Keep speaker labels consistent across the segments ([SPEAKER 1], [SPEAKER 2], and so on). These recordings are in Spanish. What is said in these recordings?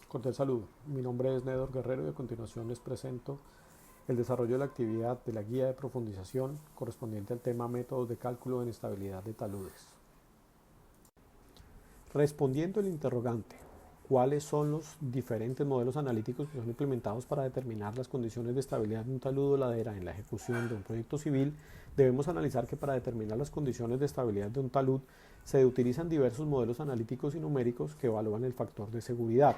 [SPEAKER 1] Cordial saludo, mi nombre es Néstor Guerrero y a continuación les presento el desarrollo de la actividad de la guía de profundización correspondiente al tema métodos de cálculo de inestabilidad de taludes. Respondiendo el interrogante, ¿cuáles son los diferentes modelos analíticos que son implementados para determinar las condiciones de estabilidad de un talud o ladera en la ejecución de un proyecto civil? Debemos analizar que para determinar las condiciones de estabilidad de un talud se utilizan diversos modelos analíticos y numéricos que evalúan el factor de seguridad.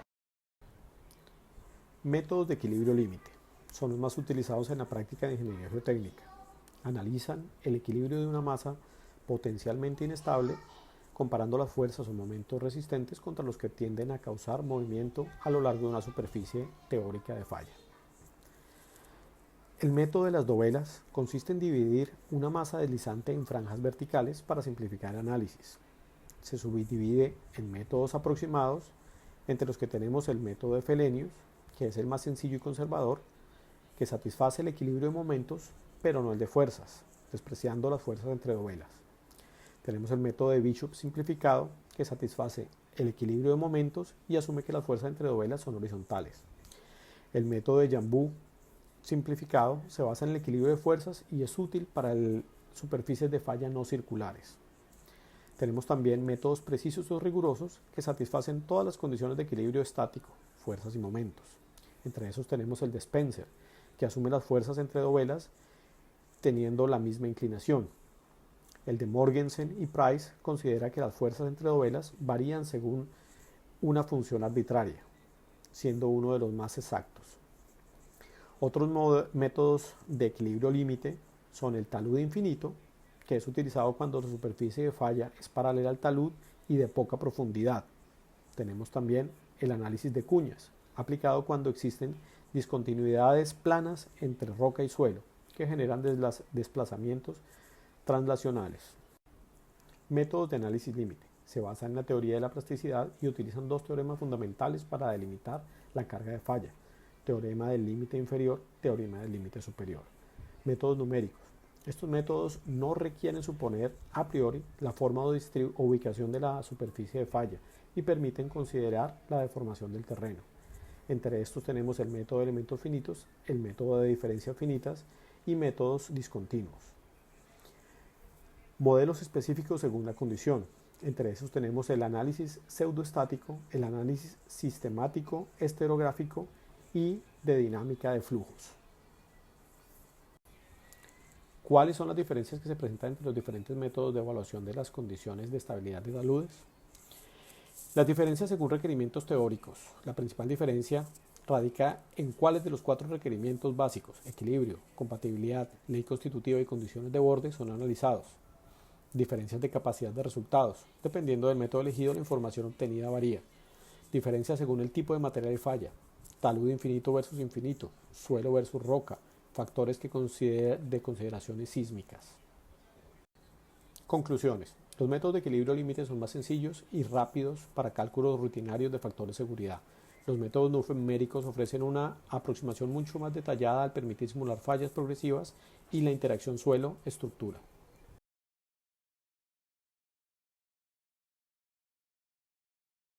[SPEAKER 1] Métodos de equilibrio límite son los más utilizados en la práctica de ingeniería geotécnica. Analizan el equilibrio de una masa potencialmente inestable comparando las fuerzas o momentos resistentes contra los que tienden a causar movimiento a lo largo de una superficie teórica de falla. El método de las dovelas consiste en dividir una masa deslizante en franjas verticales para simplificar el análisis. Se subdivide en métodos aproximados, entre los que tenemos el método de Felenius, que es el más sencillo y conservador, que satisface el equilibrio de momentos, pero no el de fuerzas, despreciando las fuerzas entre dovelas. Tenemos el método de Bishop simplificado, que satisface el equilibrio de momentos y asume que las fuerzas entre dovelas son horizontales. El método de Jambu simplificado se basa en el equilibrio de fuerzas y es útil para superficies de falla no circulares. Tenemos también métodos precisos o rigurosos que satisfacen todas las condiciones de equilibrio estático, fuerzas y momentos. Entre esos tenemos el de Spencer, que asume las fuerzas entre dovelas teniendo la misma inclinación. El de Morgensen y Price considera que las fuerzas entre dovelas varían según una función arbitraria, siendo uno de los más exactos. Otros métodos de equilibrio límite son el talud infinito, que es utilizado cuando la superficie de falla es paralela al talud y de poca profundidad. Tenemos también el análisis de cuñas, aplicado cuando existen discontinuidades planas entre roca y suelo, que generan desplazamientos translacionales. Métodos de análisis límite. Se basan en la teoría de la plasticidad y utilizan dos teoremas fundamentales para delimitar la carga de falla. Teorema del límite inferior, teorema del límite superior. Métodos numéricos. Estos métodos no requieren suponer a priori la forma o ubicación de la superficie de falla y permiten considerar la deformación del terreno. Entre estos tenemos el método de elementos finitos, el método de diferencias finitas y métodos discontinuos. Modelos específicos según la condición. Entre esos tenemos el análisis pseudoestático, el análisis sistemático estereográfico y de dinámica de flujos. ¿Cuáles son las diferencias que se presentan entre los diferentes métodos de evaluación de las condiciones de estabilidad de taludes? Las diferencias según requerimientos teóricos. La principal diferencia radica en cuáles de los cuatro requerimientos básicos, equilibrio, compatibilidad, ley constitutiva y condiciones de borde, son analizados. Diferencias de capacidad de resultados. Dependiendo del método elegido, la información obtenida varía. Diferencias según el tipo de material de falla. Talud infinito versus infinito. Suelo versus roca. Factores de consideraciones sísmicas. Conclusiones. Los métodos de equilibrio límite son más sencillos y rápidos para cálculos rutinarios de factores de seguridad. Los métodos numéricos ofrecen una aproximación mucho más detallada al permitir simular fallas progresivas y la interacción suelo-estructura.